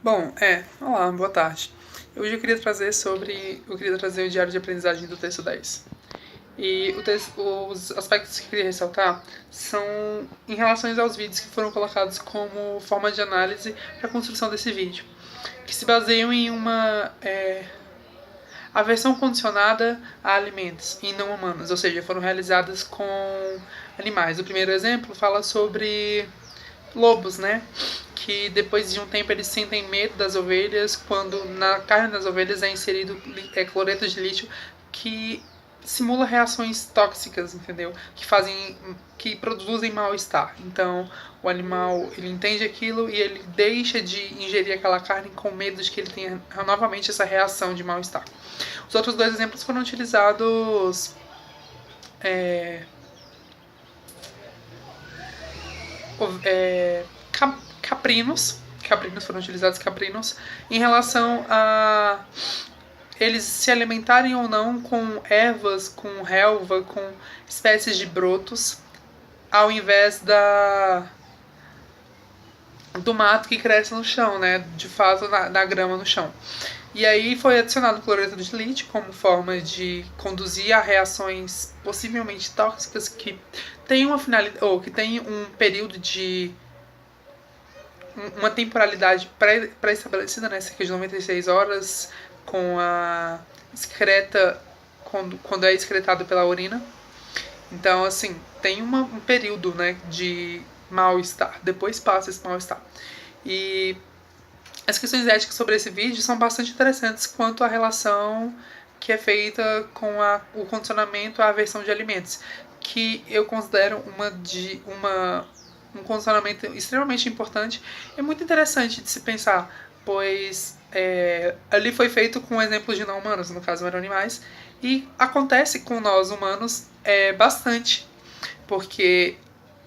Bom, olá, boa tarde. Hoje eu queria trazer o diário de aprendizagem do texto 10. E os aspectos que eu queria ressaltar são em relação aos vídeos que foram colocados como forma de análise para a construção desse vídeo, que se baseiam em uma aversão condicionada a alimentos e não humanos, ou seja, foram realizadas com animais. O primeiro exemplo fala sobre lobos, né? Que depois de um tempo eles sentem medo das ovelhas quando na carne das ovelhas é inserido cloreto de lítio que simula reações tóxicas, entendeu? Que produzem mal-estar. Então, o animal, ele entende aquilo e ele deixa de ingerir aquela carne com medo de que ele tenha novamente essa reação de mal-estar. Os outros dois exemplos foram utilizados caprinos foram utilizados caprinos em relação a eles se alimentarem ou não com ervas, com relva, com espécies de brotos, ao invés do mato que cresce no chão, né? De fato, da grama no chão. E aí foi adicionado cloreto de lítio como forma de conduzir a reações possivelmente tóxicas que tem uma finalidade ou que tem um período de uma temporalidade pré-estabelecida, né, cerca de 96 horas, com a excreta quando é excretado pela urina. Então, assim, tem um período, né, de mal-estar. Depois passa esse mal-estar. E as questões éticas sobre esse vídeo são bastante interessantes quanto à relação que é feita com o condicionamento à aversão de alimentos, que eu considero um condicionamento extremamente importante e muito interessante de se pensar, pois ali foi feito com exemplos de não humanos, no caso eram animais, e acontece com nós humanos bastante, porque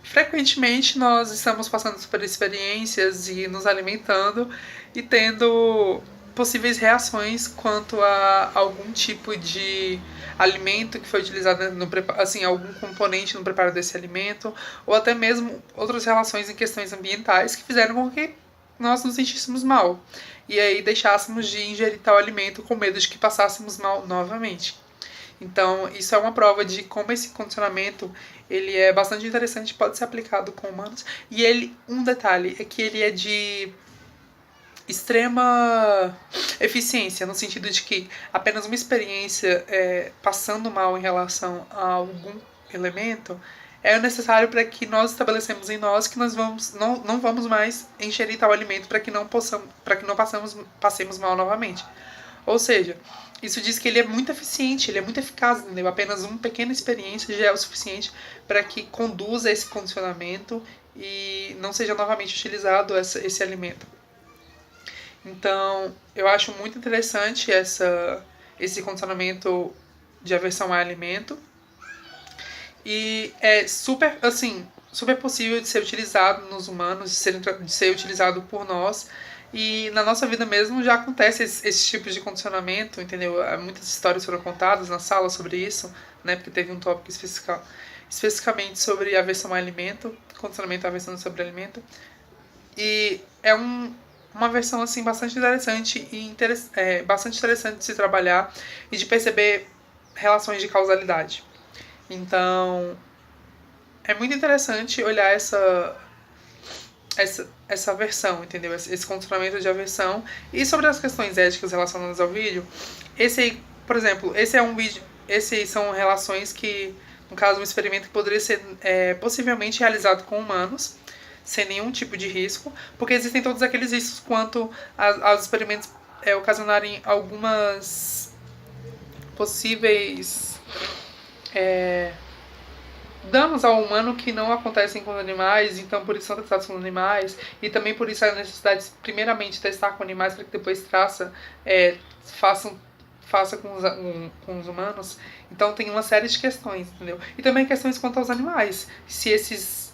frequentemente nós estamos passando por experiências e nos alimentando e tendo possíveis reações quanto a algum tipo de alimento que foi utilizado no assim, algum componente no preparo desse alimento, ou até mesmo outras relações em questões ambientais que fizeram com que nós nos sentíssemos mal e aí deixássemos de ingerir tal alimento com medo de que passássemos mal novamente. Então, isso é uma prova de como esse condicionamento ele é bastante interessante e pode ser aplicado com humanos. E um detalhe é que ele é de extrema eficiência, no sentido de que apenas uma experiência passando mal em relação a algum elemento é necessário para que nós estabelecemos em nós que nós não vamos mais ingerir tal alimento para que não passemos mal novamente. Ou seja, isso diz que ele é muito eficiente, ele é muito eficaz, entendeu? Apenas uma pequena experiência já é o suficiente para que conduza esse condicionamento e não seja novamente utilizado esse alimento. Então, eu acho muito interessante esse condicionamento de aversão a alimento. E é super, assim, super possível de ser utilizado nos humanos, de ser utilizado por nós. E na nossa vida mesmo já acontece esse tipo de condicionamento, entendeu? Muitas histórias foram contadas na sala sobre isso, né? Porque teve um tópico especificamente sobre aversão a alimento, condicionamento à aversão sobre alimento. E é uma versão assim bastante interessante e bastante interessante de se trabalhar e de perceber relações de causalidade. Então, é muito interessante olhar essa versão, entendeu? Esse condicionamento de aversão. E sobre as questões éticas relacionadas ao vídeo, esse aí, por exemplo, esse é um vídeo. Esses são relações que, no caso, um experimento que poderia ser possivelmente realizado com humanos, sem nenhum tipo de risco, porque existem todos aqueles riscos quanto aos experimentos ocasionarem algumas possíveis danos ao humano que não acontecem com os animais, então por isso são testados com animais, e também por isso a necessidade de primeiramente testar com animais para que depois faça com os humanos. Então tem uma série de questões, entendeu? E também questões quanto aos animais. Se esses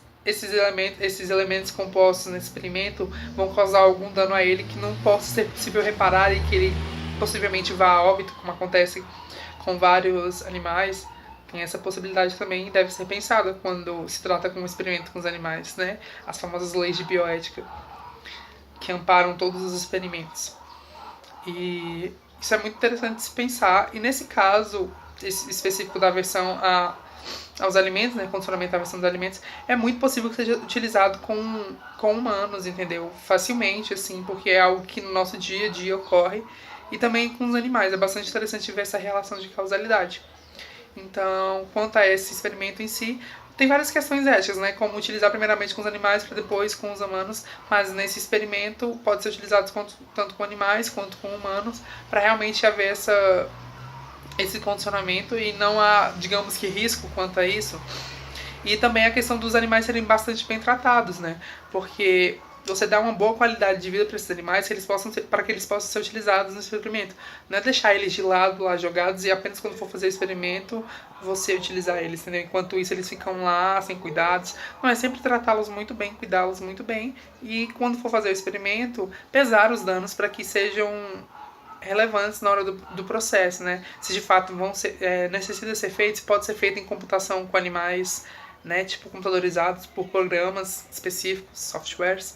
elementos compostos nesse experimento vão causar algum dano a ele que não possa ser possível reparar e que ele possivelmente vá a óbito, como acontece com vários animais. Tem essa possibilidade também e deve ser pensada quando se trata com um experimento com os animais, né? As famosas leis de bioética, que amparam todos os experimentos. E isso é muito interessante de se pensar. E nesse caso específico da aversão aos alimentos, né, condicionamento à aversão dos alimentos, é muito possível que seja utilizado com humanos, entendeu? Facilmente, assim, porque é algo que no nosso dia a dia ocorre. E também com os animais. É bastante interessante ver essa relação de causalidade. Então, quanto a esse experimento em si, tem várias questões éticas, né? Como utilizar primeiramente com os animais para depois com os humanos, mas nesse experimento pode ser utilizado tanto com animais quanto com humanos para realmente haver esse condicionamento e não há, digamos que, risco quanto a isso. E também a questão dos animais serem bastante bem tratados, né? Porque você dá uma boa qualidade de vida para esses animais para que eles possam ser utilizados no experimento. Não é deixar eles de lado lá jogados e apenas quando for fazer o experimento você utilizar eles, entendeu? Enquanto isso eles ficam lá sem cuidados. Não, é sempre tratá-los muito bem, cuidá-los muito bem e quando for fazer o experimento pesar os danos para que sejam relevantes na hora do processo, né? Se de fato necessita ser feito, pode ser feito em computação com animais, né, tipo computadorizados por programas específicos, softwares.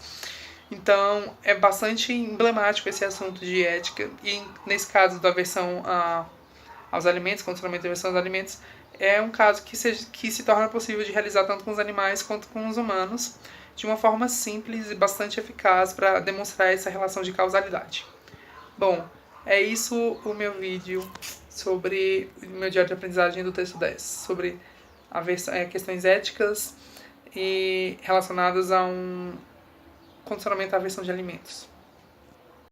Então é bastante emblemático esse assunto de ética e nesse caso da aversão aos alimentos, condicionamento da aversão aos alimentos, é um caso que se torna possível de realizar tanto com os animais quanto com os humanos de uma forma simples e bastante eficaz para demonstrar essa relação de causalidade. Bom, é isso o meu vídeo sobre o meu diário de aprendizagem do texto 10, sobre questões éticas e relacionadas a um condicionamento à aversão de alimentos.